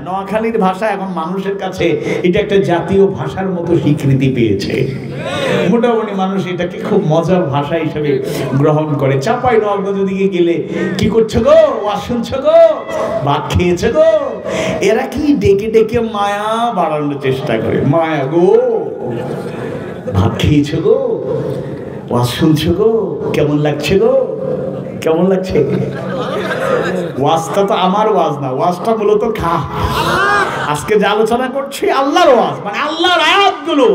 নোয়াখালীর ভাষা এখন মানুষের কাছে এটা একটা জাতীয় ভাষার মতো স্বীকৃতি পেয়েছে। মোটামুটি মানুষ এটাকে খুব মজার ভাষা হিসেবে গ্রহণ করে। চাপাই নবাবগঞ্জ দিকে গেলে কি করছো গো, ওয়াজ শুনছো গো, ভাত খেয়েছো গো, এরা কি ডেকে ডেকে মায়া বাড়ানোর চেষ্টা করে। মায়া গো, ভাত খেয়েছো গো, ওয়াজ শুনছো গো, কেমন লাগছে গো, কেমন লাগছে? ওয়াজটা তো আমার ওয়াজ না, ওয়াজটা মূলত খা। আজকে যে আলোচনা করছি আল্লাহর ওয়াজ, মানে আল্লাহর আয়াতগুলো,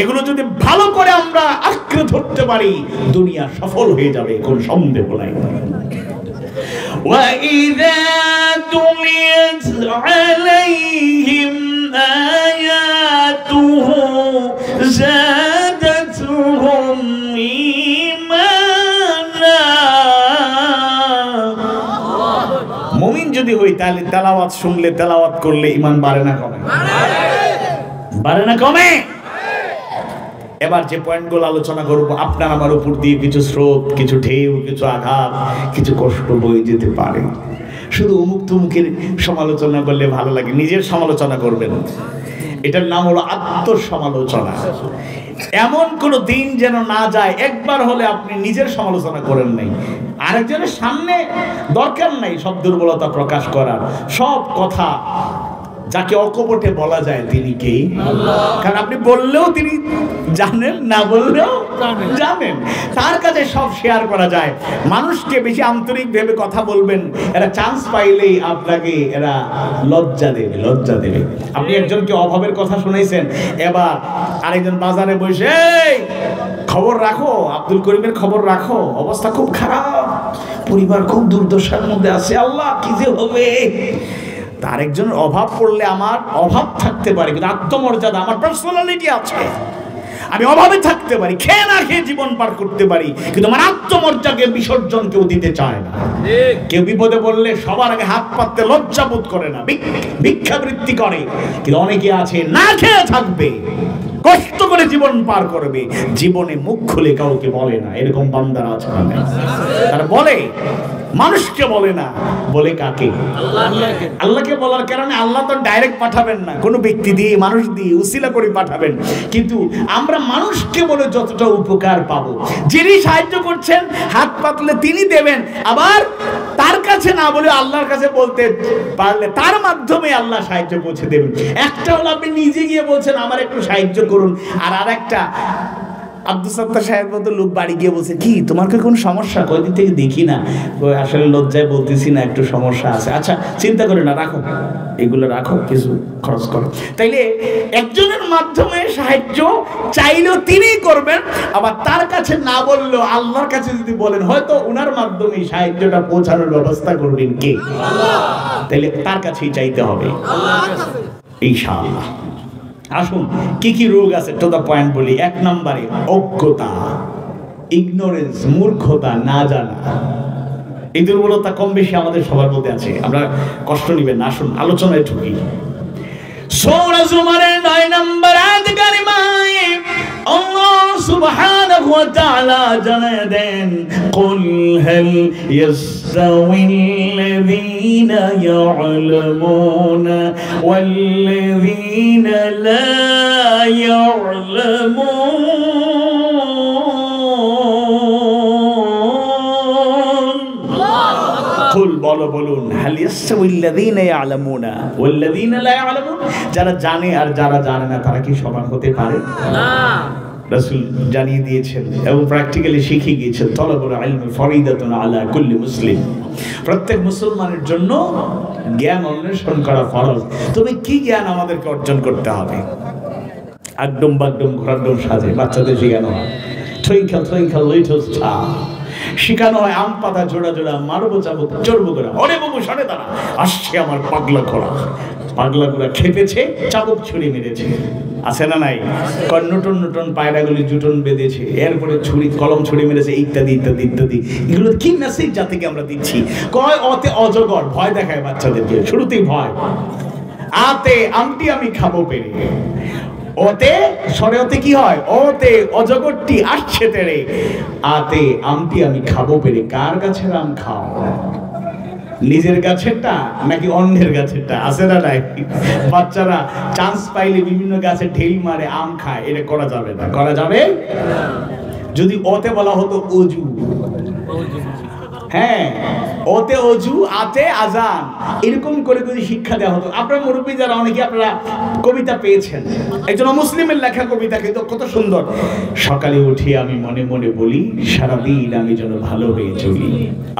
এগুলো যদি ভালো করে আমরা আঁকড়ে ধরতে পারি দুনিয়া সফল হয়ে যাবে, কোনো সন্দেহ নাই। وَإِذَا تُلِيَتْ عَلَيْهِمْ آيَاتُهُ زَادَتْهُمْ ঈমানা। মুমিন যদি হই তাহলে তেলাওয়াত শুনলে, তেলাওয়াত করলে ঈমান বাড়ে না কমে? বাড়ে না কমে? এবার যে পয়েন্টগুলো আলোচনা করব, আপনার আমার উপর দিয়ে কিছু স্রোত, কিছু ঢেউ, কিছু আঘাত, কিছু কষ্ট বয়ে যেতে পারে। শুধু অমুক তমুকের সমালোচনা করলে ভালো লাগে, নিজের সমালোচনা করবেন। এটার নাম হলো আত্মসমালোচনা। এমন কোনো দিন যেন না যায় একবার হলে আপনি নিজের সমালোচনা করেন নাই। আরেকজনের সামনে দরকার নাই সব দুর্বলতা প্রকাশ করার। সব কথা যাকে অকপটে বলা যায় তিনি কে? আল্লাহ। কারণ আপনি বললেও তিনি জানেন, না বললেও জানেন, তার কাছে সব শেয়ার করা যায়। মানুষকে বেশি আন্তরিক ভেবে কথা বলবেন, এরা চান্স পাইলেই আপনাকে এরা লজ্জা দেবে, লজ্জা দেবে। আপনি একজনকে অভাবের কথা শুনাইছেন, এবার আরেকজন বাজারে বসে খবর রাখো, আব্দুল করিমের খবর রাখো, অবস্থা খুব খারাপ, পরিবার খুব দুর্দশার মধ্যে আছে, আল্লাহ কি যে হবে। তার একজনের অভাব পড়লে আমার অভাব থাকতে পারে, কিন্তু আত্মমর্যাদা, আমার পার্সোনালিটি আছে, আমি অভাবে থাকতে পারি, খেয়ে না খেয়ে জীবন পার করতে পারি, কিন্তু আমার আত্মমর্যাদাকে বিসর্জন কেউ দিতে চায় না। কেউ বিপদে বললে সবার আগে হাত পাততে লজ্জা বোধ করে না, ভিক্ষাবৃত্তি করে। কিন্তু অনেকে আছে না খেয়ে থাকবে, কষ্ট করে জীবন পার করবে, জীবনে মুখ খুলে কাউকে বলে না। এরকম বান্দারা আছে না? তারা বলে, মানুষকে বলে না, বলে কাকে? আল্লাহকে বলার কারণে আল্লাহ তো ডাইরেক্ট পাঠাবেন না, কোনো ব্যক্তি দিয়ে, মানুষ দিয়ে উসিলা করে পাঠাবেন। কিন্তু আমরা মানুষকে বলে যতটা উপকার পাবো, যিনি সাহায্য করছেন হাত পাতলে তিনি দেবেন, আবার তার কাছে না বলে আল্লাহর কাছে বলতে পারলে তার মাধ্যমে আল্লাহ সাহায্য পৌঁছে দেবেন। একটা হলো আপনি নিজে গিয়ে বলছেন আমার একটু সাহায্য করুন, আর আরেকটা আব্দুল সত্তার সাহেব মতো লোক বাড়ি গিয়ে বলছে, কি তোমার কি কোনো সমস্যা? কয়দিন থেকে দেখি না, আসলে লজ্জায় বলতেছি না, একটু সমস্যা আছে। আচ্ছা চিন্তা করে না, রাখো, এগুলো রাখো, কিছু খরচ করো। তাইলে একজনের মাধ্যমে সাহায্য চাইলেও তিনিই করবেন, আবার তার কাছে না বললেও আল্লাহর কাছে যদি বলেন, হয়তো ওনার মাধ্যমে সাহায্যটা পৌঁছানোর ব্যবস্থা করবেন কে? আল্লাহ। তাইলে তার কাছেই চাইতে হবে ইনশাআল্লাহ। আসুন কি কি রোগ আছে, টু দ্য পয়েন্ট বলি। এক নম্বরে অজ্ঞতা, ইগনোরেন্স, মূর্খতা, না জানা। এই দুর্বলতা কম বেশি আমাদের সবার মধ্যে আছে, আমরা কষ্ট নিবেন না। আসুন আলোচনায় ঢুকি। সূরা জুমারের 9 নম্বর আয়াত কারিমায় আল্লাহ সুবহানাহু ওয়া তাআলা জানায় দেন, কুল হাল ইয়াস্তাউিল্লাযীনা ইয়া'লামুনা ওয়াল্লাযীনা লা ইয়া'লামুন। কুল বলো, বলুন, হাল ইয়াস্তাউিল্লাযীনা ইয়া'লামুনা ওয়াল্লাযীনা লা ইয়া'লামুন, যারা জানে আর যারা জানে না তারা কি সমান হতে পারে? না। রাসূল জানিয়ে দিয়েছেন এবং প্র্যাকটিক্যালি শিখিয়ে গিয়েছেন, তলবুল ইলমি ফরিদাতুন আলা কুল্লি মুসলিম, প্রত্যেক মুসলমানের জন্য জ্ঞান অন্বেষণ করা ফরজ। তবে কি জ্ঞান আমাদেরকে অর্জন করতে হবে? একদম বাগদম ঘোরাড্ডম সাজে বাচ্চাদের শেখানো হয়, টুইঙ্কল টুইঙ্কল লিটল স্টার শেখানো হয়, আম পাতা জোড়া জোড়া মারবো চাবুক চড়বো করে, ওরে বাবু সরে দাঁড়া, আসছে আমার পাগলা ঘোড়া। পাগলা ঘোড়া খেপেছে, চাবুক ছুরি মেরেছে, আছে না নাই? নতুন নতুন পায়রাগুলি জুটন বেঁধেছে, এরপরে ছুরি কলম ছুরি মেরেছে, ইত্যাদি ইত্যাদি ইত্যাদি। এগুলো কি মেসেজ জাতিকে আমরা দিচ্ছি? কয় অতে অজগর, ভয় দেখায় বাচ্চাদেরকে, শুরুতেই ভয়। আতে আমটি আমি খাবো পেরে, ওতে সরে ওতে কি হয়? ওতে অজগরটি আসছে তেরে, আতে আমটি আমি খাবো পেরে। কার গাছের আম খাও? নিজের গাছেরটা নাকি অন্যের গাছেরটা? আছে না নাই? বাচ্চারা চান্স পাইলে বিভিন্ন গাছে ঢিল মারে, আম খায়, এটা করা যাবে না। করা যাবে যদি ওতে বলা হতো অজু, হ্যাঁ ওতে অজু, আতে আজান, এরকম করে যদি শিক্ষা দেওয়া হতো। আপনার মুরব্বী যারা অনেকে আপনারা কবিতা পেয়েছেন, একজন মুসলিমের লেখা কবিতা কিন্তু কত সুন্দর। সকালে উঠে আমি মনে মনে বলি, সারাদিন আমি যেন ভালো হয়ে চলি,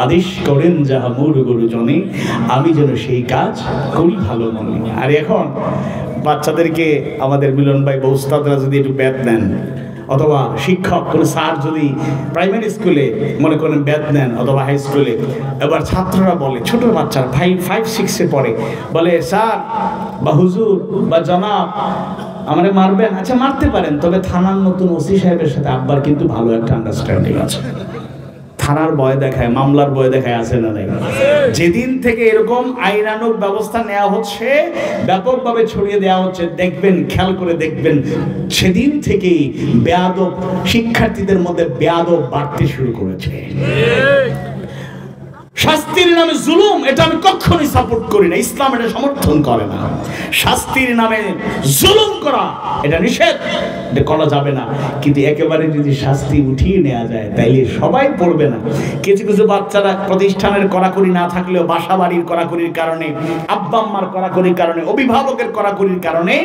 আদেশ করেন যাহা মোর গুরুজনে, আমি যেন সেই কাজ করি ভালো মনে। আর এখন বাচ্চাদেরকে আমাদের মিলন ভাই বা উস্তাদরা যদি একটু ব্যাত নেন, অথবা শিক্ষক কোনো স্যার যদি প্রাইমারি স্কুলে মনে করেন ব্যাত নেন অথবা হাই স্কুলে, এবার ছাত্ররা বলে, ছোট বাচ্চারা 5-6-এ পড়ে, বলে স্যার বা হুজুর বা জনাব আমারে মারবেন? আচ্ছা মারতে পারেন, তবে থানার নতুন ওসি সাহেবের সাথে আব্বার কিন্তু ভালো একটা আন্ডারস্ট্যান্ডিং আছে। থানার ভয় দেখায়, মামলার ভয় দেখায়, আছে না নাই? যেদিন থেকে এরকম আইনানুগ ব্যবস্থা নেওয়া হচ্ছে, ব্যাপকভাবে ছড়িয়ে দেওয়া হচ্ছে, দেখবেন, খেয়াল করে দেখবেন, সেদিন থেকেই বেয়াদব শিক্ষার্থীদের মধ্যে বেয়াদব বাড়তে শুরু করেছে। শাস্তির নামে জুলুম, এটা আমি কখনোই সাপোর্ট করি না, ইসলাম এটা সমর্থন করে না। শাস্তির নামে জুলুম করা এটা নিষেধ, এটা করা যাবে না। কিন্তু একেবারে যদি শাস্তি উঠিয়ে নেওয়া যায় তাইলে সবাই পড়বে না। কিছু কিছু বাচ্চারা প্রতিষ্ঠানের কড়াকড়ি না থাকলেও বাসা বাড়ির কড়াকড়ির কারণে, আব্বা আম্মার কড়াকড়ির কারণে, অভিভাবকের কড়াকড়ির কারণে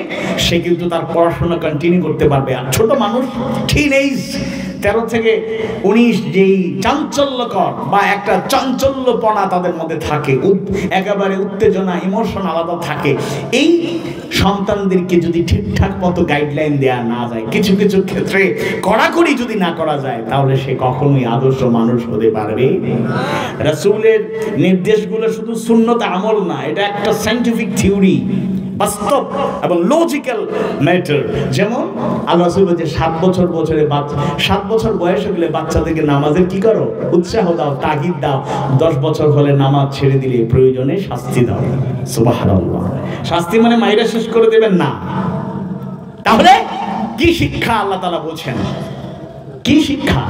সে কিন্তু তার পড়াশোনা কন্টিনিউ করতে পারবে। আর ছোট মানুষ, টিনেজ 13 থেকে 19, যেই চাঞ্চল্যকর বা একটা চাঞ্চল্যপনা তাদের মধ্যে থাকে, একেবারে উত্তেজনা, ইমোশন আলাদা থাকে। এই সন্তানদেরকে যদি ঠিকঠাক মতো গাইডলাইন দেওয়া না যায়, কিছু কিছু ক্ষেত্রে কড়াকড়ি যদি না করা যায়, তাহলে সে কখনোই আদর্শ মানুষ হতে পারবে না। রাসূলের নির্দেশগুলো শুধু সুন্নত আমল না, এটা একটা সায়েন্টিফিক থিওরি, বাস্তব এবং লজিক্যাল ম্যাটার। যেমন আল্লাহ রাসূল বলেছে 7 বছর বয়স হলে বাচ্চাদেরকে নামাজের কি করো? উৎসাহ দাও, তাগিদ দাও। 10 বছর হলে নামাজ ছেড়ে দিলে প্রয়োজনে শাস্তি দাও। সুবহানাল্লাহ। শাস্তি মানে মাইরা শেষ করে দেবেন না। তাহলে কি শিক্ষা আল্লাহ তাআলা বলছেন? কি শিক্ষা?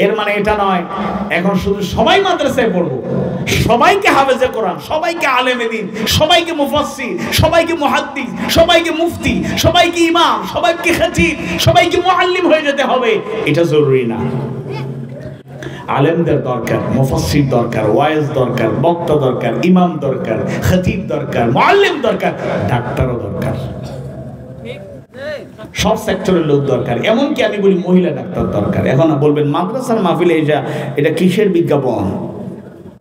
এর মানে এটা নয় এখন শুধু সবাই মাদ্রাসায় পড়বো, সবাইকে হাফেজে কোরআন, সবাইকে আলেমে দ্বীন, সবাইকে মুফাসসির, সবাইকে মুহাদ্দিস, সবাইকে মুফতি, সবাইকে ইমাম, সবাইকে খতিব, সবাইকে মুআল্লিম হয়ে যেতে হবে, এটা জরুরি না। আলেমদের দরকার, মুফাসসির দরকার, ওয়াইজ দরকার, বক্তা দরকার, ইমাম দরকার, খতিব দরকার, মুআল্লিম দরকার, ডাক্তারও দরকার, সব সেক্টরের লোক দরকার। এমনকি আমি বলি মহিলা ডাক্তার দরকার। এখন বলবেন মাদ্রাসার মাহফিলে এটা কিসের বিজ্ঞাপন?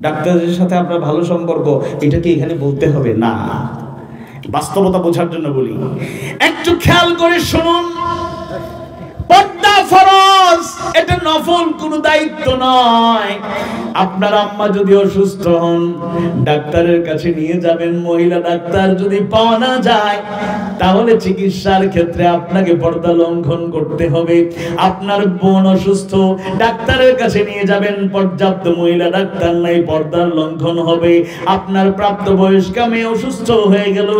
ডাক্তারদের সাথে আপনার ভালো সম্পর্ক, এটা কি এখানে বলতে হবে? না, বাস্তবতা বোঝার জন্য বলি। একটু খেয়াল করে শুনুন, পর্দা ফরজ, এটা নফল কোনো দায়িত্ব নয়। আপনার আম্মা যদি অসুস্থ হন, ডাক্তারের কাছে নিয়ে যাবেন। মহিলা ডাক্তার যদি পাওয়া না যায়, তাহলে চিকিৎসার ক্ষেত্রে আপনাকে পর্দা লঙ্ঘন করতে হবে। আপনার বোন অসুস্থ, ডাক্তারের কাছে নিয়ে যাবেন, পর্যাপ্ত মহিলা ডাক্তার নাই, পর্দার লঙ্ঘন হবে। আপনার প্রাপ্তবয়স্কা মেয়ে অসুস্থ হয়ে গেল,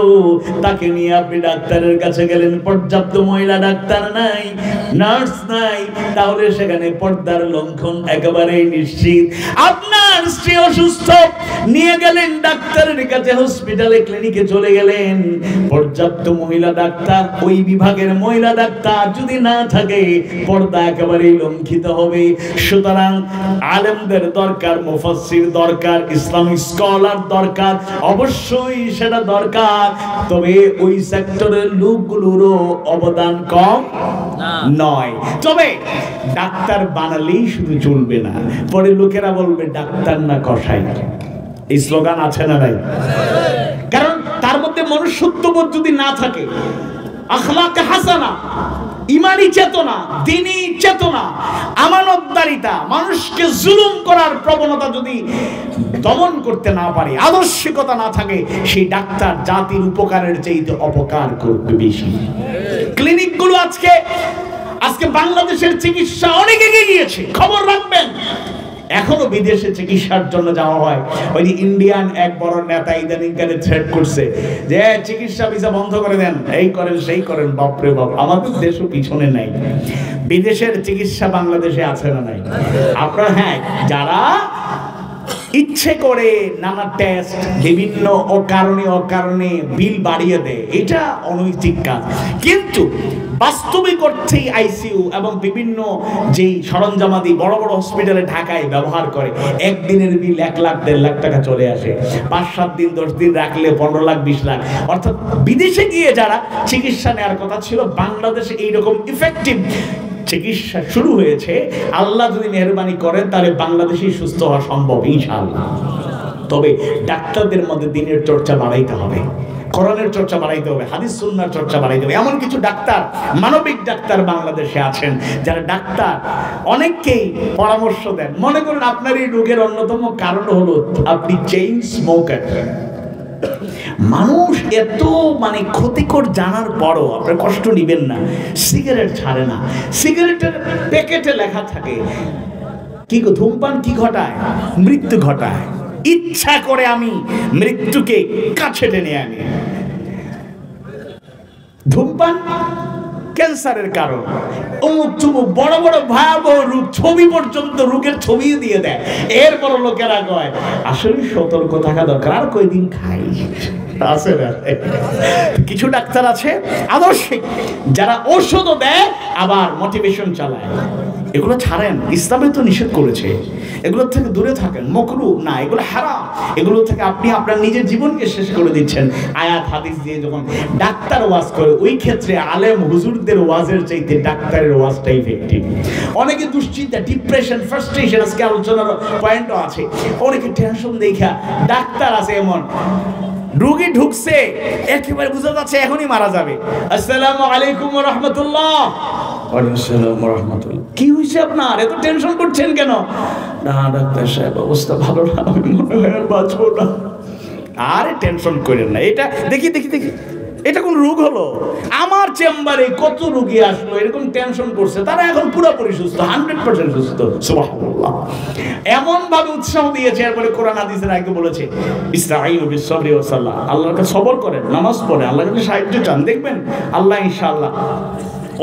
তাকে নিয়ে আপনি ডাক্তারের কাছে গেলেন, পর্যাপ্ত মহিলা ডাক্তার নাই, নার্স নাই, তাহলে সেখানে পর্দার লঙ্ঘন একেবারেই নিশ্চিত। আপনার স্ত্রী অসুস্থ, নিয়ে গেলেন ডাক্তারের কাছে, হসপিটালে, ক্লিনিকে চলে গেলেন, পর্যাপ্ত মহিলা ডাক্তার, ওই বিভাগের মহিলা ডাক্তার যদি না থাকে, পর্দা একেবারেই লঙ্ঘিত হবে। সুতরাং আলেমদের দরকার, মুফাসসির দরকার, ইসলামিক স্কলার দরকার, অবশ্যই সেটা দরকার। তবে ওই সেক্টরের লোকগুলোরও অবদান কম নয়। তবে ডাক্তার বানালেই শুধু চলবে না, পরে লোকেরা বলবে ডাক্তার না কসাই। এই স্লোগান আছে না নাই? কারণ তার মধ্যে মনুষ্যত্ববোধ যদি না থাকে, আখলাক হাসানা, ইমানি চেতনা, দ্বীনি চেতনা, আমানতদারিতা, মানুষকে জুলুম করার প্রবণতা যদি দমন করতে না পারে, আদর্শিকতা না থাকে, সেই ডাক্তার জাতির উপকারের চাইতে অপকার করবে বেশি। ক্লিনিকগুলো আজকে বাংলাদেশের চিকিৎসা অনেক এগিয়ে গিয়েছে, খবর রাখবেন। এখনো বিদেশে চিকিৎসার জন্য যাওয়া হয়। ওই যে ইন্ডিয়ান এক বড় নেতা ইদানিংকালে থ্রেট করছে যে চিকিৎসা ভিসা বন্ধ করে দেন, এই করেন সেই করেন। বাপরে বাপ, আমাদের দেশও পিছনে নাই। বিদেশের চিকিৎসা বাংলাদেশে আছে না নাই? আপনারা, হ্যাঁ, যারা ইচ্ছে করে নানা টেস্ট বিভিন্ন অকারণে বিল বাড়িয়ে দেয়, এটা অনৈতিক কাজ। কিন্তু বাস্তবিক অর্থেই আইসিইউ এবং বিভিন্ন যেই সরঞ্জামাদি বড় বড় হসপিটালে ঢাকায় ব্যবহার করে, একদিনের বিল 1 লাখ 1.5 লাখ টাকা চলে আসে। 5-7 দিন 10 দিন রাখলে 15 লাখ 20 লাখ। অর্থাৎ বিদেশে গিয়ে যারা চিকিৎসা নেওয়ার কথা ছিল, বাংলাদেশে এইরকম ইফেক্টিভ চিকিৎসা শুরু হয়েছে। আল্লাহ যদি মেহেরবানি করেন তাহলে বাংলাদেশেই সুস্থ হওয়া সম্ভব ইনশাআল্লাহ। তবে ডাক্তারদের মধ্যে দিনের চর্চা বাড়াইতে হবে, কোরআনের চর্চা বাড়াইতে হবে, হাদিস সুন্নাহর চর্চা বাড়াইতে হবে। এমন কিছু ডাক্তার, মানবিক ডাক্তার বাংলাদেশে আছেন যারা ডাক্তার অনেককেই পরামর্শ দেন। মনে করুন আপনার এই রোগের অন্যতম কারণ হলো আপনি চেইন স্মোকার। মানুষ এত ক্ষতিকর জানার পরও আপনার কষ্ট নিবেন না, সিগারেট ছাড়ে না। সিগারেটের প্যাকেটে লেখা থাকে কি ধূমপান কি ঘটায়? মৃত্যু ঘটায়। ইচ্ছা করে আমি মৃত্যুকে কাছে টেনে আনি। ধূমপান ক্যান্সারের কারণ, অমুক তুমুক বড় বড় ভয়াবহ রোগ, ছবি পর্যন্ত রোগের ছবি দিয়ে দেয়। এরপর লোকেরা কয় আসলে সতর্ক থাকা দরকার, আর কয়দিন খাই। আছে না কিছু ডাক্তার আছে আদর্শিক, যারা ঔষধও দেয় আবার মোটিভেশন চালায়। এগুলো ছাড়েন, ইসলামে তো নিষেধ করেছে। এগুলোর থেকে দূরে থাকেন, মাকরু না, এগুলো হারাম। এগুলো থেকে আপনি আপনার নিজের জীবনকে শেষ করে দিচ্ছেন। আয়াত হাদিস দিয়ে যখন ডাক্তার ওয়াজ করে, ওই ক্ষেত্রে আলেম হুজুরদের ওয়াজের চাইতে ডাক্তারের ওয়াজটা ইফেক্টিভ। অনেকে দুশ্চিন্তা, ডিপ্রেশন, ফ্রাস্ট্রেশন, আজকে আলোচনার পয়েন্টও আছে। অনেকে টেনশন দেখা, ডাক্তার আছে এমন রোগী ঢুকছে একেবারে বোঝা যাচ্ছে এখনই মারা যাবে। আসসালামু আলাইকুম ওয়া রাহমাতুল্লাহ। ওয়ালাইকুম আসসালাম ওয়া রাহমাতুল্লাহ। কি হইছে আপনার? এত টেনশন করছেন কেন? না ডাক্তার সাহেব, অবস্থা ভালো না, আমি মনে হয় আর বাঁচবো না। আরে টেনশন করেন না, এটা দেখি এটা কোন রোগ হলো? আমার চেম্বারে কত রোগী আসলো এরকম টেনশন করছে, তারা এখন পুরোপুরি সুস্থ, 100% সুস্থ। সুবহানাল্লাহ। এমন ভাবে উৎসাহ দিয়েছে। এরপরে কোরআন হাদিসের আগে বলেছে ইসতাঈনু বিস-সাবরি ওয়াস সালাহ, আল্লাহর কাছে সবর করেন, নামাজ পড়েন, আল্লাহর কাছে সাহায্য চান, দেখবেন আল্লাহ ইনশাআল্লাহ।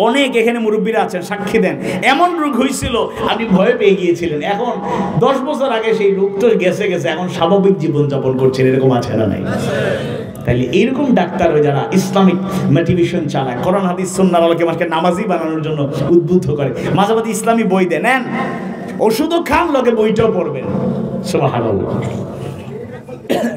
অনেক এখানে মুরব্বীরা আছেন, সাক্ষী দেন। এমন রোগ হয়েছিল আপনি ভয় পেয়ে গিয়েছিলেন, এখন 10 বছর আগে সেই রোগ তো গেছে, এখন স্বাভাবিক জীবনযাপন করছেন। এরকম আছে না নাই? তাহলে এইরকম ডাক্তার যারা ইসলামিক মোটিভেশন চালায়, কোরআন হাদিস সুন্নাহর আলোকে মানুষকে নামাজি বানানোর জন্য উদ্বুদ্ধ করে, মাঝে মাঝে ইসলামী বই দেন, নেন, ওষুধও খান, লগে বইটাও পড়বেন। সুবহানাল্লাহ।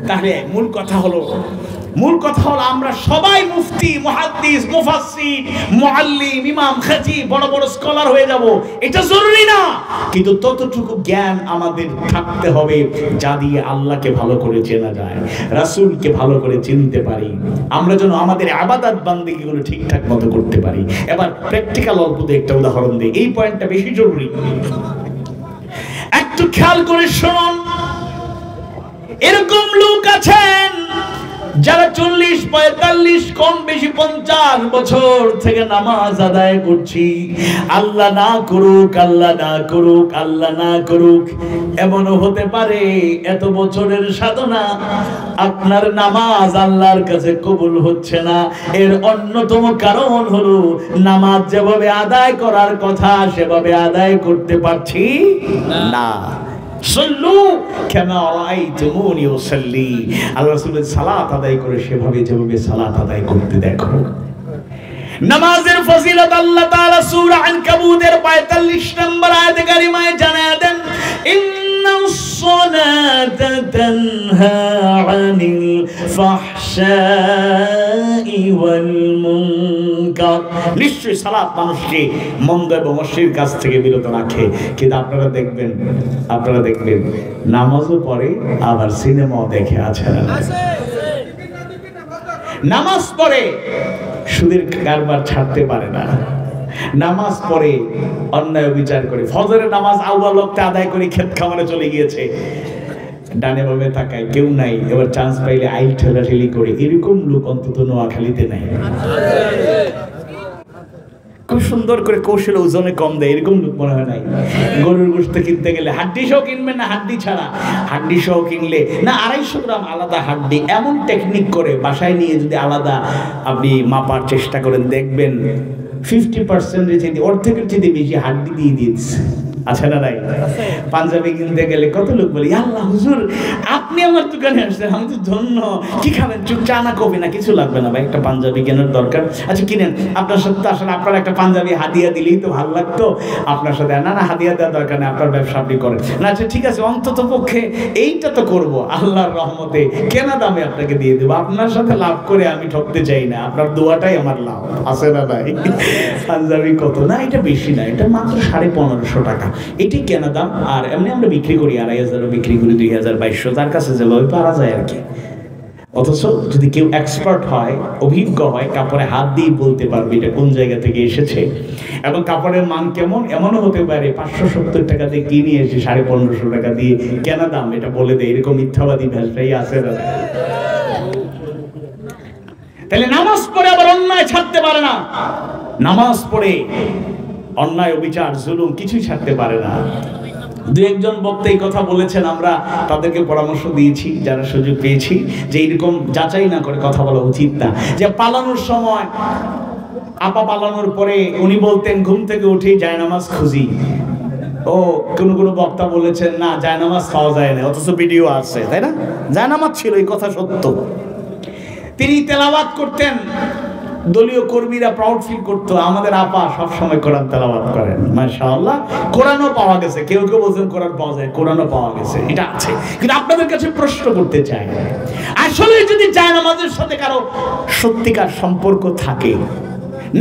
তাহলে মূল কথা হলো আমরা সবাই মুফতি, মুহাদ্দিস, মুফাসসির, মুআল্লিম, ইমাম, খতিব, বড় বড় স্কলার হয়ে যাব, এটা জরুরি না। কিন্তু ততটুকু জ্ঞান আমাদের থাকতে হবে যা দিয়ে আল্লাহকে ভালো করে চেনা যায়, রাসূলকে ভালো করে চিনতে পারি, আমরা যেন আমাদের ইবাদত বান্দেগিগুলো ঠিকঠাক মতো করতে পারি। এবার প্র্যাকটিক্যাল অল্প একটা উদাহরণ দিই, এই পয়েন্টটা বেশি জরুরি। একটু খেয়াল করে শুনুন। এরকম লোক আছেন যারা 40-45 কম বেশি 50 বছর থেকে নামাজ আদায় করছি, আল্লাহ না করুক, আল্লাহ না করুক, আল্লাহ না করুক। এমনও হতে পারে এত বছরের সাধনা আপনার নামাজ আল্লাহর কাছে কবুল হচ্ছে না। এর অন্যতম কারণ হলো নামাজ যেভাবে আদায় করার কথা সেভাবে আদায় করতে পারছি না। সল্লু কামা রাআইতুমুনি উসাল্লি, আল্লাহ রাসূলের সালাত আদায় করে সেভাবে যেভাবে সালাত আদায় করতে দেখো। নামাজের ফজিলত আল্লাহ তাআলা সূরা আনকাবুতের 45 নম্বর আয়াতে কারিমায় জানায় দেন, ইন্নাস সালাতা তানহা আনিল ফাহশাই ওয়াল মুনকার। নিশ্চয়ই সালাত মানুষকে মন্দ এবং অশ্লীল কাজ থেকে বিরত রাখে। কিন্তু আপনারা দেখবেন নামাজও পড়ে আবার সিনেমাও দেখে আছে না? নামাজ পড়ে সুদের কারবার ছাড়তে পারে না, নামাজ পড়ে অন্যায় বিচার করে, ফজরের নামাজ আউয়াল ওয়াক্তে আদায় করে ক্ষেত খামারে চলে গিয়েছে, ডানে বামে তাকায় কেউ নাই, এবার চান্স পাইলে আইল ঠেলাঠেলি করে। এরকম লোক অন্তত নোয়াখালীতে নাই। খুব সুন্দর করে কৌশল, ওজনে কম দেয়, এরকম লোক মনে হয় নাই। গরুর গোশত কিনতে গেলে হাড্ডি সহ কিনবেন না, হাড্ডি ছাড়া, হাড্ডি সহ কিনলে না 250 গ্রাম আলাদা হাড্ডি, এমন টেকনিক করে বাসায় নিয়ে যদি আলাদা আপনি মাপার চেষ্টা করেন, দেখবেন 50% অর্ধেকের চেয়ে বেশি হাড্ডি দিয়ে দিয়েছে। আছে না নাই? পাঞ্জাবি কিনতে গেলে কত লোক বলে আল্লাহ হুজুর আপনি আমার দোকানে আসছেন, আমি তো ধন্য। কি খাবেন? চা না কফি? না কিছু লাগবে না ভাই, একটা পাঞ্জাবি কেনার দরকার। আচ্ছা কিনেন। আপনার সাথে তো আসলে আপনার একটা পাঞ্জাবি হাদিয়া দিলেই তো ভালো লাগতো আপনার সাথে। না না হাদিয়া দেওয়ার দরকার নেই, আপনার ব্যবসা আপনি করেন না। আচ্ছা ঠিক আছে, অন্তত পক্ষে এইটা তো করবো, আল্লাহর রহমতে কেনা দামে আপনাকে দিয়ে দেবো। আপনার সাথে লাভ করে আমি ঠকতে চাই না, আপনার দোয়াটাই আমার লাভ। আছে না ভাই? পাঞ্জাবি কত? না এটা বেশি না, এটা মাত্র 1550 টাকা, এটাই কেনা দাম। আর এমনি আমরা বিক্রি করি 2500, বিক্রি করি 2000-2200, তার কাছে যে লয় পারা যায় আর কি। অথচ যদি কেউ এক্সপার্ট হয়, অভিজ্ঞ হয়, কাপড়ে হাত দিয়ে বলতে পারবে এটা কোন জায়গা থেকে এসেছে এবং কাপড়ের মান কেমন। এমনও হতে পারে 570 টাকা দিয়ে কিনে এসে 1550 টাকা দিয়ে কেনা দাম এটা বলে দেয়। এরকম মিথ্যাবাদী ব্যবসায়ী আছে না? তাহলে নামাজ পড়ে আবার অন্যায় ছাড়তে পারে না। নামাজ পড়ে অন্যায়, অবিচার, জুলুম কিছুই ছাড়তে পারে না। দু একজন বক্তা এই কথা বলেছেন, আমরা তাদেরকে পরামর্শ দিয়েছি যারা সুযোগ পেয়েছি, যে এরকম যাচাই না করে কথা বলা উচিত না। যে পালানোর সময়, আপা পালানোর পরে উনি বলতেন ঘুম থেকে উঠেই জায়নামাজ খুঁজি। ও কোনো বক্তা বলেছেন না জায়নামাজ পাওয়া যায় না, অথচ ভিডিও আছে, তাই না? জায়নামাজ ছিল, এই কথা সত্য। তিনি তেলাওয়াত করতেন, দলীয় কর্মীরা প্রাউড ফিল করতো, আমাদের আপা সব সময় কোরআন তেলাওয়াত করেন, মাশাআল্লাহ। কোরআনও পাওয়া গেছে, কেউ কেউ বলছেন কোরআন পাওয়া যায়, কোরআনও পাওয়া গেছে, এটা আছে। কিন্তু আপনাদের কাছে প্রশ্ন করতে চাই, আসলে যদি জায়নামাজের সাথে কারো সত্যিকার সম্পর্ক থাকে,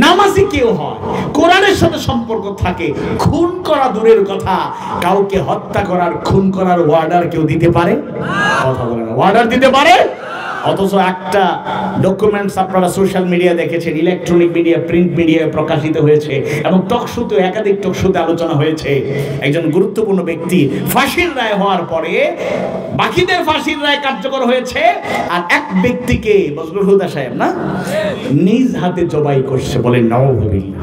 নামাজি কেউ হয়, কোরআনের সাথে সম্পর্ক থাকে, খুন করা দূরের কথা, কাউকে হত্যা করার, খুন করার অর্ডার কেউ দিতে পারে? কথা বলে না, অর্ডার দিতে পারে? অথচ একটা ডকুমেন্টস আপনারা সোশ্যাল মিডিয়া দেখেছেন, ইলেকট্রনিক মিডিয়া, প্রিন্ট মিডিয়ায় প্রকাশিত হয়েছে এবং টকশোতে, একাধিক টকশোতে আলোচনা হয়েছে। একজন গুরুত্বপূর্ণ ব্যক্তি ফাঁসির রায় হওয়ার পরে বাকিদের ফাঁসির রায় কার্যকর হয়েছে, আর এক ব্যক্তিকে বজলুল হুদা সাহেব না নিজ হাতে জবাই করছে। বলে নাউযুবিল্লাহ,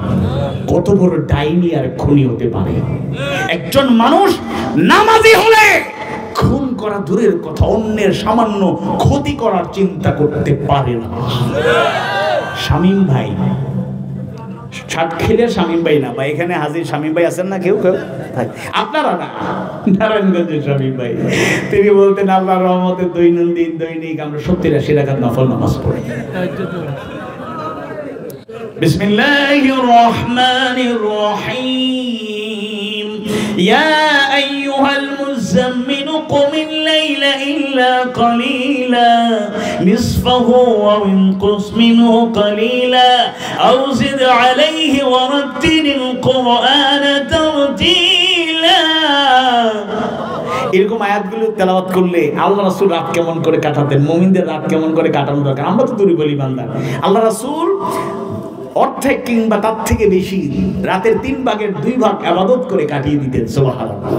কত বড় ডাইনি আর খুনি হতে পারে একজন মানুষ! নামাজি হলে খুন করা দূরের কথা, অন্যের সামান্য ক্ষতি করার চিন্তা করতে পারে না। শামীম ভাই, সাতক্ষীরার শামীম ভাই না, বা এখানে হাজির শামীম ভাই আছেন না কেউ কেউ? আপনারা না, নারায়ণগঞ্জের শামীম ভাই, তিনি বলতেন আল্লাহর রহমতে দৈনিক আমরা 70-80 রাকাত নফল নামাজ পড়ি। বিসমিল্লাহির রহমানির রহিম। ইয়া আইয়ুহাল মুযাম্মিলু কুমিল লাইলা ইল্লা কালিলা নিসফাহু ওয়া ইনকুস মিনহু কালিলা আও জিদ আলাইহি ওয়া রাত্তিলিল কুরআনা তারতিলা। এরকম আয়াতগুলো তেলাওয়াত করলে আল্লাহ রাসূল রাত কেমন করে কাটাতেন, মুমিনদের রাত কেমন করে কাটানো দরকার। আমরা তো দুর্বল ইমানদার। আল্লাহ রাসূল অর্ধেক কিংবা তার থেকে বেশি রাতের 3 ভাগের 2 ভাগ ইবাদত করে কাটিয়ে দিতেন। সুবহানাল্লাহ।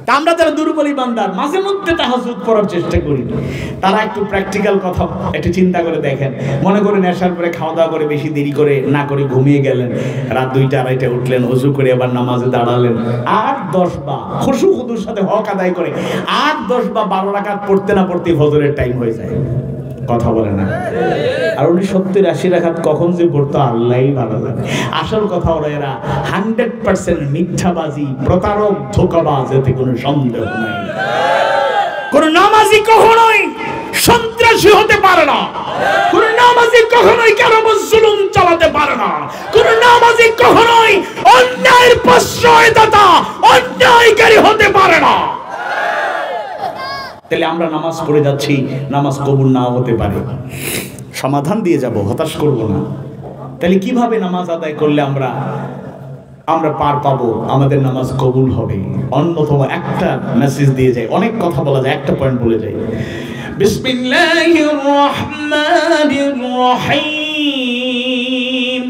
তা আমরা যারা দুর্বল ইমানদার মাঝে মধ্যে তাহাজ্জুদ পড়ার চেষ্টা করি, তারা একটু প্র্যাকটিক্যাল কথা একটু চিন্তা করে দেখেন। মনে করেন নেশার পরে খাওয়া দাওয়া করে বেশি দেরি করে না করে ঘুমিয়ে গেলেন, রাত 2টা-2:30 উঠলেন, ওযু করে আবার নামাজে দাঁড়ালেন, 8-10 বা খুশু খুদুর সাথে হক আদায় করে 8-10 বা 12 রাকাত পড়তে না পড়তে ফজরের টাইম হয়ে যায়। কথা বলে না। আর উনি 70-80 রাকাত কখন যে পড়তো আল্লাহই ভালো জানে। আসল কথা হলো এরা 100% মিথ্যাবাজি, প্রতারক, ধোঁকাবাজ, এতে কোনো সন্দেহ নাই। কোন নামাজি কখনোই সন্ত্রাসী হতে পারে না, কোন নামাজি কখনোই কারো উপর জুলুম চালাতে পারে না, কোন নামাজি কখনোই অন্যায়ের প্রশ্রয়দাতা, অন্যায়কারী হতে পারে না। তাহলে আমরা নামাজ পড়ে যাচ্ছি, নামাজ কবুল নাও হতে পারে, সমাধান দিয়ে যাব, হতাশ করব না। তাহলে কিভাবে নামাজ আদায় করলে আমরা পার পাবো, আমাদের নামাজ কবুল হবে? অন্যতম একটা মেসেজ দিয়ে যায়, অনেক কথা বলা যায়, একটা পয়েন্ট বলে যায়। বিসমিল্লাহির রহমানির রহিম।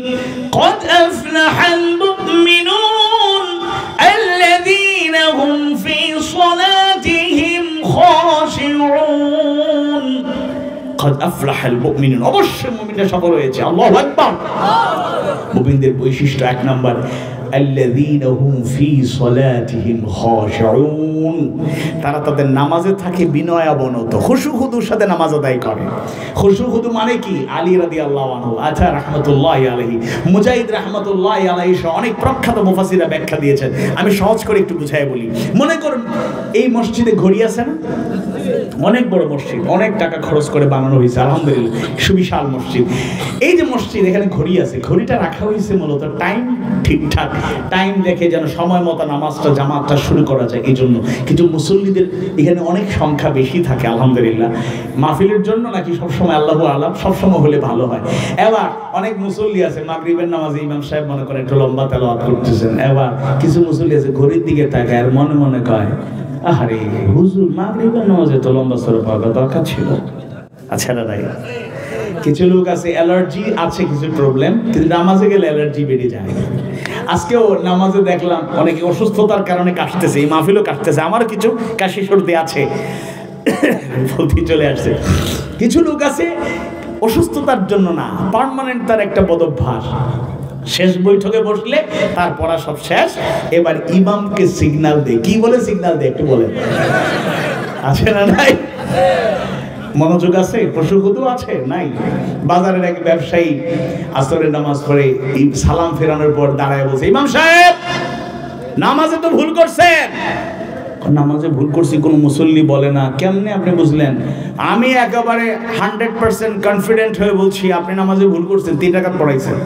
قد أفلح المؤمنون الذين هم في صلاتهم خاشعون। قد أفلح المؤمنون, অবশ্যই মুমিনরা সফল হয়েছে। আল্লাহু আকবার। মুমিনদের বৈশিষ্ট্য 1 নাম্বার, আল্লাযীনা হুম ফী সালাতিহিম খাশিউন, তারা তাদের নামাজে থাকে বিনয় অবনত, খুশু খুদুর সাথে নামাজ আদায় করে। খুশু খুদু মানে কি? আলী রাদিয়াল্লাহু আনহু, আচ্ছা রাহমাতুল্লাহি আলাইহি, মুজাহিদ রাহমাতুল্লাহি আলাইহি সহ অনেক প্রখ্যাত মুফাসসিররা ব্যাখ্যা দিয়েছেন। আমি সহজ করে একটু বুঝাই বলি। মনে করুন এই মসজিদে ঘড়ি আছে না, অনেক বড় মসজিদ, অনেক টাকা খরচ করে বানানো হয়েছে, আলহামদুলিল্লাহ সুবিশাল মসজিদ। এই যে মসজিদ, এখানে ঘড়ি আছে, ঘড়িটা রাখা হয়েছে মূলত টাইম ঠিকঠাক টাইম দেখে যেন সময় মতো নামাজটা জামাতটা শুরু করা যায়। এই জন্য কিছু মুসল্লিদের এখানে অনেক সংখ্যা বেশি থাকে আলহামদুলিল্লাহ, মাহফিলের জন্য নাকি সবসময় আল্লাহু আলাম, সবসময় হলে ভালো হয়। এবার অনেক মুসল্লি আছে মাগরিবের নামাজে ইমাম সাহেব মনে করেন একটু লম্বা তেলাওয়াত করতেছেন, এবার কিছু মুসল্লি আছে ঘড়ির দিকে তাকায় আর মনে মনে কয়, আরে হুজুর মাগরিবের নামাজে তো লম্বা সূরা পড়া দরকার ছিল। আচ্ছা না ভাই, কিছু লোক আছে অ্যালার্জি আছে, কিছু প্রবলেম, কিন্তু নামাজে গেলে অ্যালার্জি বেড়ে যায়। আজকেও নামাজে দেখলাম অনেকে অসুস্থতার কারণে কাশতেছে, এই মাহফিলও কাশতেছে, আমারও কিছু কাশি সর্দি আছে, বলতে চলে আসছে। কিছু লোক আছে অসুস্থতার জন্য না, পার্মানেন্ট তার একটা বদভ্যাস, শেষ বৈঠকে বসলে তার পড়া সব শেষ, এবার ইমামকে সিগন্যাল দেয়। কি বলে সিগন্যাল দেয় একটু বলে? আছে না নাই? মনোযোগ আছে? পশু খুদু আছে নাই? বাজারের এক ব্যবসায়ী আসরের নামাজ পড়ে সালাম ফেরানোর পর দাঁড়ায় বলছে, ইমাম সাহেব নামাজে তো ভুল করছেন। নামাজে ভুল করছি কোন মুসল্লি বলে না। কেমনে আপনি বুঝলেন? আমি একেবারে 100% কনফিডেন্ট হয়ে বলছি আপনি নামাজে ভুল করছেন, 3 রাকাত পড়াইছেন।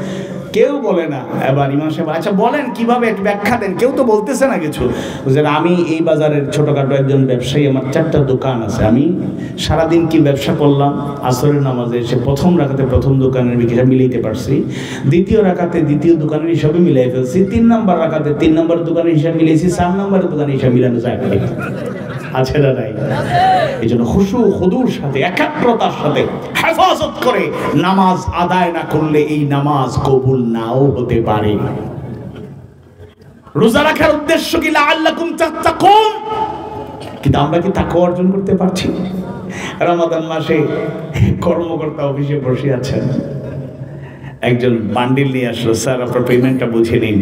কেউ বলে না। এবার ইমাম সাহেব, আচ্ছা বলেন কিভাবে, একটু ব্যাখ্যা দেন। কেউ তো বলতেছে না কিছু। বুঝলেন, আমি এই বাজারের ছোটখাটো একজন ব্যবসায়ী, আমার 4টা দোকান আছে, আমি সারাদিন কি ব্যবসা করলাম, আসরের নামাজে এসে প্রথম রাকাতে প্রথম দোকানের হিসাব মিলাইতে পারছি, দ্বিতীয় রাকাতে দ্বিতীয় দোকানের হিসাবে মিলাই ফেলছি, 3 নম্বর রাকাতে 3 নম্বর দোকানের হিসাব মিলাইছি, 4 নম্বরের দোকানের হিসাব মিলানো যায় না। আছে না নাই? এই জন্য খুশু খুদুর সাথে একাগ্রতার সাথে হেফাজত করে নামাজ আদায় না করলে এই নামাজ কবুল নাও হতে পারে। রোজা রাখার উদ্দেশ্য কি? লাআল্লাকুম তাত্তাকুন। কিন্তু আমরা কি তাকওয়া অর্জন করতে পারছি? রমাদান মাসে কর্মকর্তা অফিসে বসে আছেন, একজন বান্ডিল নিয়ে আসলো, স্যার আপনার পেমেন্টটা বুঝে নিন।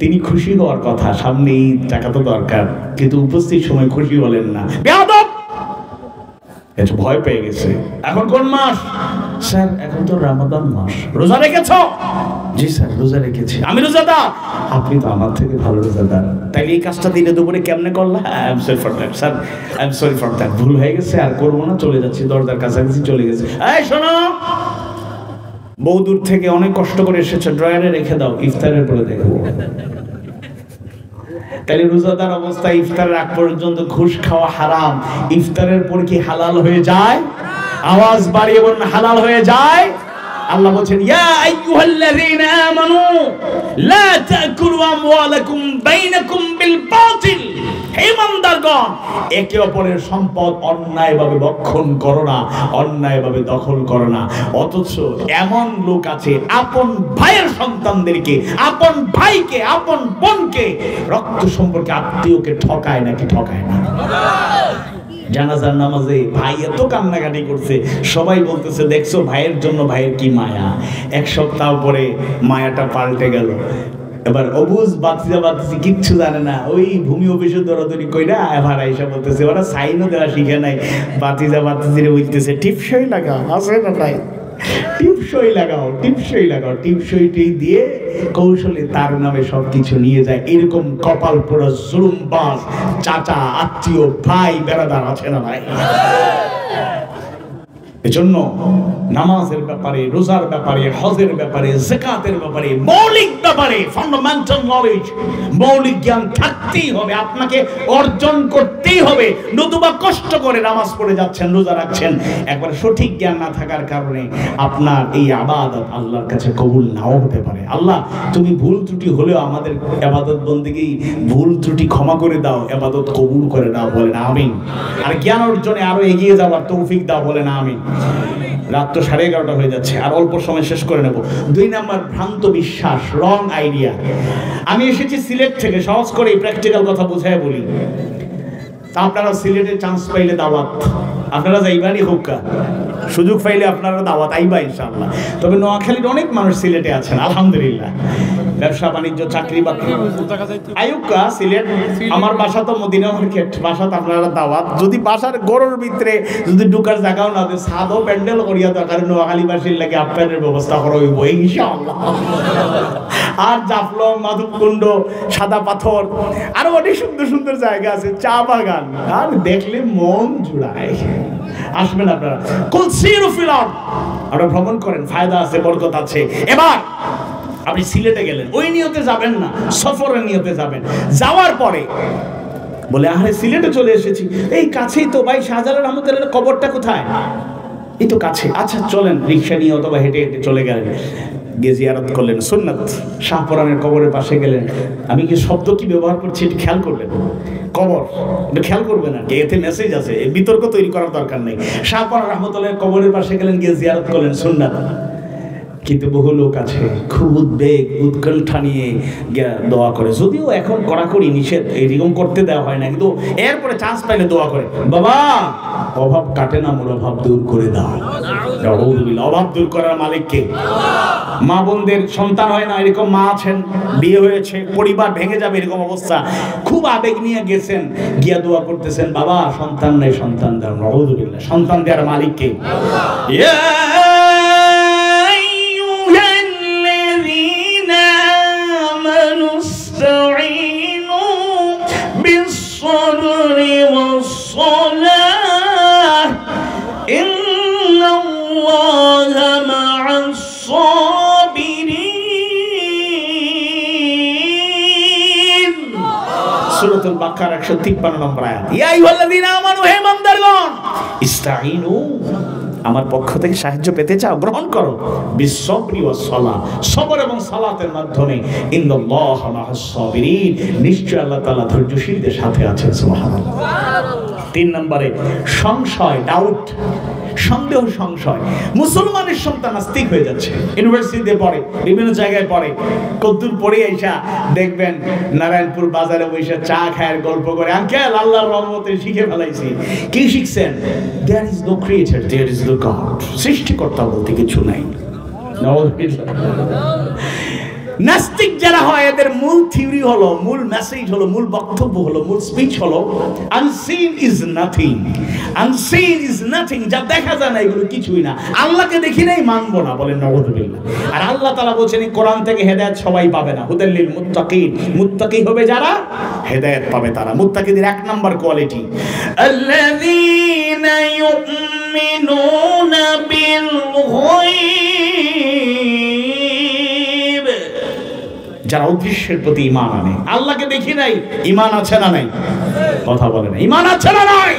তিনি খুশি হওয়ার কথা, সামনে এই টাকা তো দরকার, কিন্তু উপস্থিত সময় খুশি হলেন না। বেয়াদব! এটা ভয় পেয়ে গেছে। এখন কোন মাস? স্যার এখন তো রমাদান মাস। রোজা রেখেছো? জি স্যার রোজা রেখেছি। আমি রোজাদার? আপনি তো আমার থেকে ভালো রোজাদার। তাইলে এই কাজটা দিনে দুপুরে কেমনে করলা? I am sorry for that sir, I am sorry for that, ভুল হয়ে গেছে, আর করবো না, চলে যাচ্ছি, দরজার কাছাকাছি চলে গেছে। এই শোনো, বহু দূর থেকে অনেক কষ্ট করে এসেছে, ড্রয়ারে রেখে দাও, ইফতারের পরে দেখবো। তাহলে রোজাদার অবস্থায় ইফতারের আগ পর্যন্ত ঘুষ খাওয়া হারাম, ইফতারের পর কি হালাল হয়ে যায়? আওয়াজ বাড়িয়ে বলুন হালাল হয়ে যায়। আল্লাহ বলেন, ইয়া আইয়ুহাল্লাযীনা আমানু লা তাকুলু আমওয়ালাকুম বাইনাকুম বিল বাতিল। হে ইমানদারগণ, একে অপরের সম্পদ অন্যায়ভাবে ভক্ষণ করো না, অন্যায়ভাবে দখল করো না। অথচ এমন লোক আছে আপন ভাইয়ের সন্তানদেরকে, আপন ভাইকে, আপন বোনকে, রক্ত সম্পর্কে আত্মীয়কে ঠকায় নাকি ঠকায় না? জানাজার নামাজে ভাই এত কান্নাকাটি করছে, সবাই বলতেছে দেখছো ভাইয়ের জন্য ভাইয়ের কি মায়া। 1 সপ্তাহ পরে মায়াটা পাল্টে গেল। এবার অবুজ বাতিজা বাতিজি কিচ্ছু জানে না, ওই ভূমি অফিসে দৌড়াদৌড়ি কইরা এবার আইসা বলতেছে ওরা সাইনও দেওয়া শিখে নাই, বাতিজা বাতিজিরে বলতেছে টিপসই লাগাও, আছে না নাই? টিপসই লাগাও, টিপসই লাগাও, টিপসইটি দিয়ে কৌশলে তার নামে সবকিছু নিয়ে যায়। এরকম কপাল পোড়া জুলুমবাজ চাচা, আত্মীয়, ভাই, বেড়াদার আছে না ভাই? এজন্য নামাজের ব্যাপারে, রোজার ব্যাপারে, হজের ব্যাপারে, যাকাতের ব্যাপারে, মৌলিক ব্যাপারে ফান্ডামেন্টাল নলেজ, মৌলিক জ্ঞান থাকতেই হবে, আপনাকে অর্জন করতেই হবে। নতুবা কষ্ট করে নামাজ পড়ে যাচ্ছেন, রোজা রাখছেন, একবার সঠিক জ্ঞান না থাকার কারণে আপনার এই ইবাদত আল্লাহর কাছে কবুল নাও হতে পারে। আল্লাহ তুমি ভুল ত্রুটি হলেও আমাদের ইবাদত বন্দেগী ভুল ত্রুটি ক্ষমা করে দাও, ইবাদত কবুল করে দাও, বলেন আমিন। আর জ্ঞান অর্জনে আরো এগিয়ে যাওয়ার তৌফিক দাও, বলেন আমিন। রাত তো 11:30 হয়ে যাচ্ছে, আর অল্প সময় শেষ করে নেব। 2 নাম্বার ভ্রান্ত বিশ্বাস, রং আইডিয়া। আমি এসেছি সিলেট থেকে, সহজ করে প্র্যাকটিক্যাল কথা বুঝায় বলি। আপনারা সিলেটে চান্স পাইলে দাওয়াত, আপনারা যাইবানি হুক্কা, সুযোগ পাইলে আপনারা দাওয়াত আইবা ইনশাআল্লাহ। তবে নোয়াখালীর অনেক মানুষ সিলেটে আছেন আলহামদুলিল্লাহ। ব্যবসা বাণিজ্য চাকরি বাকরি। আইয়ুবকা সিলেট, আমার বাসা তো মদিনা মার্কেট, বাসা তো আপনারা দাওয়াত। যদি বাসার গরুর ভিতরে যদি ঢুকার জায়গাও না দেয়, সাদও প্যান্ডেল করিয়া দেওয়ার কারণে নোয়াখালীবাসীর লাগে আপনাদের ব্যবস্থা করা হইব ইনশাআল্লাহ। আর জাফলং, মাধবকুণ্ড, সাদা পাথর, আরো অনেক সুন্দর সুন্দর জায়গা আছে, চা বাগান, আর দেখলে মন জুড়ায়। আসবেন আপনারা, কুলসিরু ফিল আরদ, আপনারা ভ্রমণ করেন, ফায়দা আছে, বরকত আছে। এবার আপনি সিলেটে গেলেন, ওই নিয়তে যাবেন না, সফরের নিয়তে যাবেন। যাওয়ার পরে বলে আরে সিলেটে চলে এসেছি, এই কাছেই তো ভাই শাহজালাল রহমতুল্লাহর কবরটা কোথায়? এই তো কাছে, আচ্ছা চলেন, রিক্সা নিয়ে অথবা হেঁটে হেঁটে চলে গেলেন, গিয়ে জিয়ারত করলেন, সুন্নাত শাহপরানের কবরের পাশে গেলেন। আমি কি শব্দ কি ব্যবহার করছি একটু খেয়াল করবেন, কবর এটা খেয়াল করবেন আর কি, এতে মেসেজ আছে, বিতর্ক তৈরি করার দরকার নেই। শাহপরান রহমতুল্লাহর কবরের পাশে গেলেন, গিয়ে জিয়ারত করলেন, সুন্নাত। কিন্তু বহু লোক আছে খুব উদ্বেগ উৎকণ্ঠা নিয়ে দোয়া করে, যদিও এখন কড়াকড়ি নিষেধ, এইরকম করতে দেওয়া হয় না, কিন্তু এরপরে চান্স পাইলে দোয়া করে, বাবা অভাব কাটে না, মোর অভাব দূর করে দাও। অভাব দূর করার মালিক কে? মা বোনদের সন্তান হয় না, এরকম মা আছেন, বিয়ে হয়েছে, পরিবার ভেঙে যাবে এরকম অবস্থা, খুব আবেগ নিয়ে গেছেন, গিয়া দোয়া করতেছেন, বাবা সন্তান নেই, সন্তান দাও। নাউযুবিল্লাহ, সন্তান দেওয়ার মালিক কে? সূরাতুল বাকারা 153 নম্বর আয়াত, ইয়া আইয়ুহাল্লাযীনা আমানু, হে ঈমানদারগণ, ইস্তাঈনু, আমার পক্ষ থেকে সাহায্য পেতে চাও, গ্রহণ করো, বিসসবরি ওয়াস সালাহ, সবর এবং সালাতের মাধ্যমে, ইন্নাল্লাহা মা'আস সাবিরিন, নিশ্চয় আল্লাহ তাআলা ধৈর্যশীলদের সাথে আছেন। সুবহানাল্লাহ। 3 নম্বরে সংশয়, ডাউট, সন্দেহ, সংশয়। মুসলমানের সন্তান নাস্তিক হয়ে যাচ্ছে, ইউনিভার্সিটিতে পড়ে, বিভিন্ন জায়গায় পড়ে, কদ্দুর পড়ে আইসা দেখবেন নারায়ণপুর বাজারে বসে চা খায়ের গল্প করে, আঙ্কেল আল্লাহর রহমতে শিখে ফেলাইছি। কি শিখছেন? There is no creator, there is no God, সৃষ্টিকর্তা বলতে কিছু নাই। নাস্তিক যারা হয়, এদের মূল থিওরি হলো, মূল মেসেজ হলো, মূল বক্তব্য হলো, মূল স্পিচ হলো, unseen is nothing, unseen is nothing, যা দেখা যায় না এগুলো কিছুই না, আল্লাহকে দেখি নাই মানবো না, বলেন নাউযুবিল্লাহ। আর আল্লাহ তাআলা বলেছেন এই কোরআন থেকে হেদায়েত সবাই পাবে না, হুদাল লিল মুত্তাকিন, মুত্তাকি হবে যারা, হেদায়েত পাবে তারা। মুত্তাকিদের 1 নাম্বার কোয়ালিটি, আল্লাযীনা ইউমিনুনা বিল গায়ব, যারা অদৃশ্যের প্রতি ঈমান আনে। আল্লাহকে দেখি নাই, ঈমান আছে না নাই? কথা বলে না, ঈমান আছে না নাই?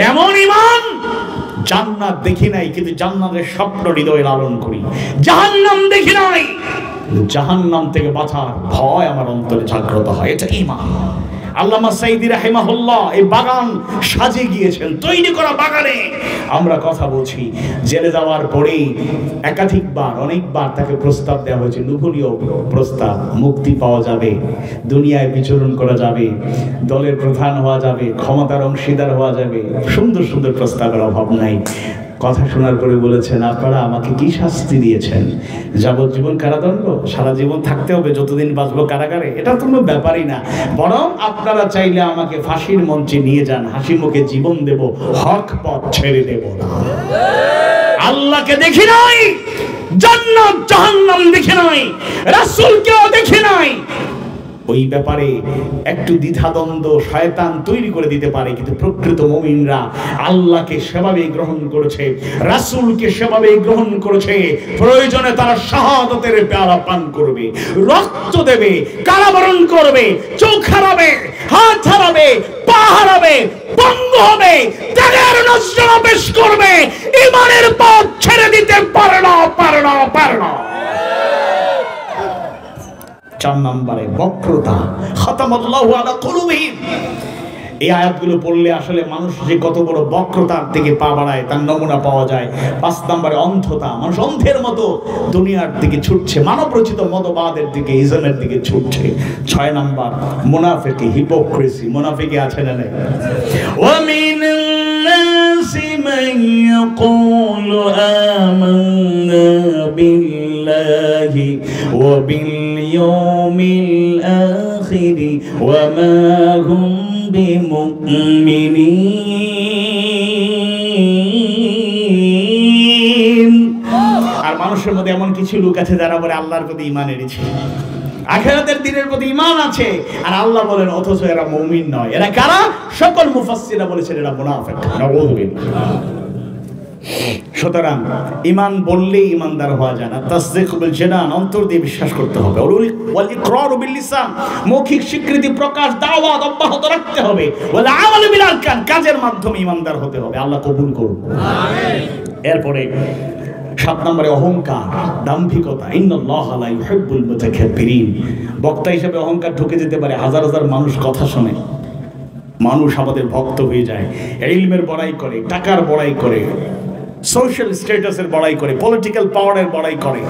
এমন ঈমান, জান্নাত দেখি নাই কিন্তু জান্নাতের স্বপ্ন হৃদয়ে লালন করি, জাহান্নাম দেখি নাই জাহান্নাম থেকে বাঁচার ভয় আমার অন্তরে জাগ্রত হয়, এটা ঈমান। আল্লামা সাইদি রাহিমাহুল্লাহ এই বাগান সাজিয়ে গিয়েছেন, তৈরি করা বাগানে আমরা কথা বলছি। জেলে যাওয়ার পরেই একাধিকবার, অনেকবার তাকে প্রস্তাব দেওয়া হয়েছে, লোভনীয় প্রস্তাব, মুক্তি পাওয়া যাবে, দুনিয়ায় বিচরণ করা যাবে, দলের প্রধান হওয়া যাবে, ক্ষমতার অংশীদার হওয়া যাবে, সুন্দর সুন্দর প্রস্তাবের অভাব নাই। কথা শোনার পরে বলেছেন, আপনারা আমাকে কি শাস্তি দিয়েছেন? যাবজ্জীবন কারাদণ্ড, সারা জীবন থাকতে হবে, যতদিন বাঁচবো কারাগারে, এটা তো কোনো ব্যাপারই না, বরং আপনারা চাইলে আমাকে ফাঁসির মঞ্চে নিয়ে যান, হাসি মুখে জীবন দেব, হক পথ ছেড়ে দেব না। আল্লাহকে দেখি নাই, জান্নাত জাহান্নাম দেখি নাই, রাসূলকেও দেখি নাই, ওই ব্যাপারে একটু দ্বিধাদ্বন্দ্ব শয়তান তৈরি করে দিতে পারে, কিন্তু প্রকৃত মুমিনরা আল্লাহকে সেভাবে গ্রহণ করেছে, রাসূলকে সেভাবে গ্রহণ করেছে, প্রয়োজনে তারা শাহাদাতের পেয়ালা পান করবে, রক্ত দেবে, কারাবরণ করবে, চোখ হারাবে, হাত হারাবে, পা হারাবে, পঙ্গু হবে, ত্যাগের নজরানা পেশ করবে, ঈমানের পথ ছেড়ে দিতে পারে না, পারে না, পারে না। 4 নম্বরে বক্রতা, খাতামাল্লাহু আলা কুলুবিহিম। এই আয়াতগুলো পড়লে আসলে মানুষ যে কত বড় বক্রতার দিকে পা বাড়ায় তার নমুনা পাওয়া যায়। 5 নম্বরে অন্ধতা, মানুষ অন্ধের মতো দুনিয়ার দিকে ছুটছে, মানব রচিত মতবাদের দিকে, ইজমের দিকে ছুটছে। 6 নম্বর মুনাফিকি, হিপোক্রেসি, মুনাফিকি আছে না নাই? ওয়া মিনান নাসি মান ইয়াকুলু আমান্না বিল্লাহি ওয়া বিল ইয়াউমিল আখির ওয়া মা হুম বিমুমিনিন। আর মানুষের মধ্যে এমন কিছু লোক আছে যারা বলে আল্লাহর প্রতি ঈমান এনেছে, আখিরাতের দিনের প্রতি ঈমান আছে, আর আল্লাহ বলেন অথচ এরা মুমিন নয়। এরা কারা? সকল মুফাসসিররা বলেছেন এরা মুনাফিক। নাউযুবিল্লাহ। সুতরাং ঈমান বললেই ঈমানদার হওয়া যায় না, তাসদীক বিল জানান, অন্তর দিয়ে বিশ্বাস করতে হবে, ওয়াল ইকরার বিল লিসান, মৌখিক স্বীকৃতি প্রকাশ দাওয়াত অব্যাহত রাখতে হবে, ওয়াল আমাল বিল আরকান, কাজের মাধ্যমে ঈমানদার হতে হবে। আল্লাহ কবুল করুন, আমিন। এরপরে 7 নম্বরে অহংকার, দাম্ভিকতা। ইন্নাল্লাহা লা ইউহিব্বুল মুতাকাব্বিরিন। বক্তা হিসেবে অহংকার ঢুকে যেতে পারে, হাজার হাজার মানুষ কথা শোনে, মানুষ আমাদের ভক্ত হয়ে যায়, ইলমের বড়াই করে, টাকার বড়াই করে, সোশ্যাল স্ট্যাটাসের বড়াই করে, পলিটিক্যাল পাওয়ারের বড়াই করে,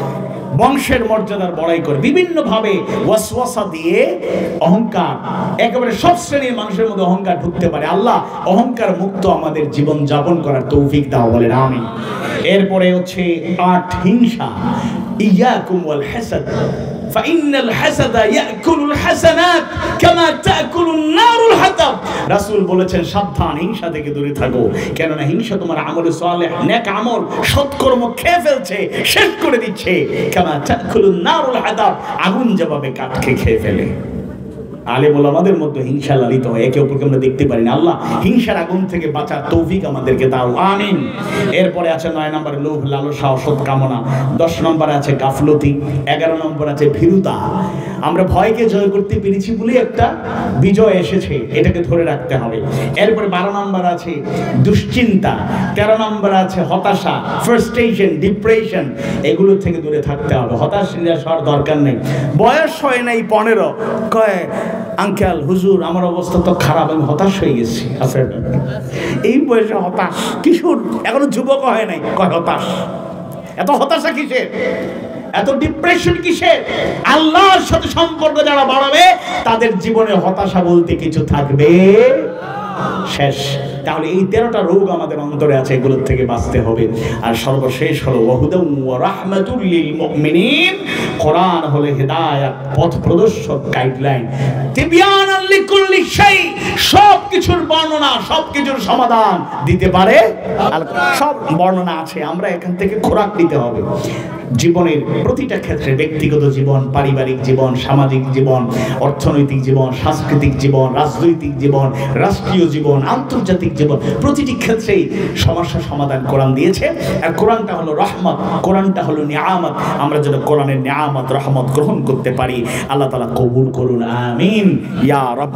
বংশের মর্যাদার বড়াই করে, বিভিন্ন ভাবে ওয়াসওয়াসা দিয়ে অহংকার, একেবারে সব শ্রেণীর মানুষের মধ্যে অহংকার ঢুকতে পারে। আল্লাহ অহংকার মুক্ত আমাদের জীবন যাপন করার তৌফিক দাও, বলেন আমিন। এরপরে হচ্ছে 8, হিংসা। ইয়াকুম ওয়াল হাসাদ ফাইন্নাল হাসাদা ইয়াকুলুল হাসানাত কামা তাকুলুন নারুল হাতাব। রাসূল বলেছেন সাবধান, হিংসা থেকে দূরে থাকো, কেননা হিংসা তোমার আমলে সালেহ, নেক আমল, সৎকর্ম খেয়ে ফেলছে, শেষ করে দিচ্ছে। কামা তাকুলুন নারুল হাতাব, আগুন যেভাবে কাঠকে খেয়ে ফেলে। আলেম ওলামাদের মধ্যে হিংসা লালিত হয়, একে অপরকে আমরা দেখতে পারি না। আল্লাহ হিংসার আগুন থেকে বাঁচার তৌফিক আমাদেরকে দাও, আমিন। এরপরে আছে 9 নম্বরে লোভ, লালসা, অসৎ কামনা। 10 নম্বরে আছে গাফলতি। 11 নম্বর আছে ভীরুতা। আমরা ভয়কে জয় করতে পেরেছি বলে একটা বিজয় এসেছে, এটাকে ধরে রাখতে হবে। এরপরে 12 নম্বর আছে দুশ্চিন্তা। 13 নম্বর আছে হতাশা, ফ্রাস্ট্রেশন, ডিপ্রেশন। এগুলো থেকে দূরে থাকতে হবে। হতাশ হওয়ার দরকার নেই। বয়স হয় নাই 15, কয় আঙ্কেল হুজুর আমার অবস্থা তো খারাপ, আমি হতাশ হয়ে গেছি। এই বয়সে হতাশ? কিশোর, এখনো যুবক হয় নাই, কয় হতাশ। এত হতাশা কিসের? এত ডিপ্রেশন কিসের? আল্লাহর সাথে সম্পর্ক যারা বাড়াবে তাদের জীবনে হতাশা বলতে কিছু থাকবে শেষ। তাহলে এই 13টা রোগ আমাদের অন্তরে আছে, এগুলোর থেকে বাঁচতে হবে। আর সর্বশেষ হলো ওয়াহুদাম ওয়া রাহমাতুল লিল মুমিনিন। কোরআন হলো হেদায়েত, পথ প্রদর্শক, গাইডলাইন। তিবয়ানান লিকুল্লি শাই, সব কিছুর বর্ণনা, সব কিছুর সমাধান দিতে পারে। সব বর্ণনা আছে, আমরা এখান থেকে খোরাক নিতে হবে। জীবনের প্রতিটা ক্ষেত্রে, ব্যক্তিগত জীবন, পারিবারিক জীবন, সামাজিক জীবন, অর্থনৈতিক জীবন, সাংস্কৃতিক জীবন, রাজনৈতিক জীবন, রাষ্ট্রীয় জীবন, আন্তর্জাতিক জীবন, প্রতিটি ক্ষেত্রেই সমস্যা সমাধান কোরআন দিয়েছে। আর কোরআনটা হলো রহমত, কোরআনটা হলো নিয়ামত। আমরা যেন কোরআনের নিয়ামত, রহমত গ্রহণ করতে পারি। আল্লাহ তাআলা কবুল করুন, আমিন ইয়া রাব।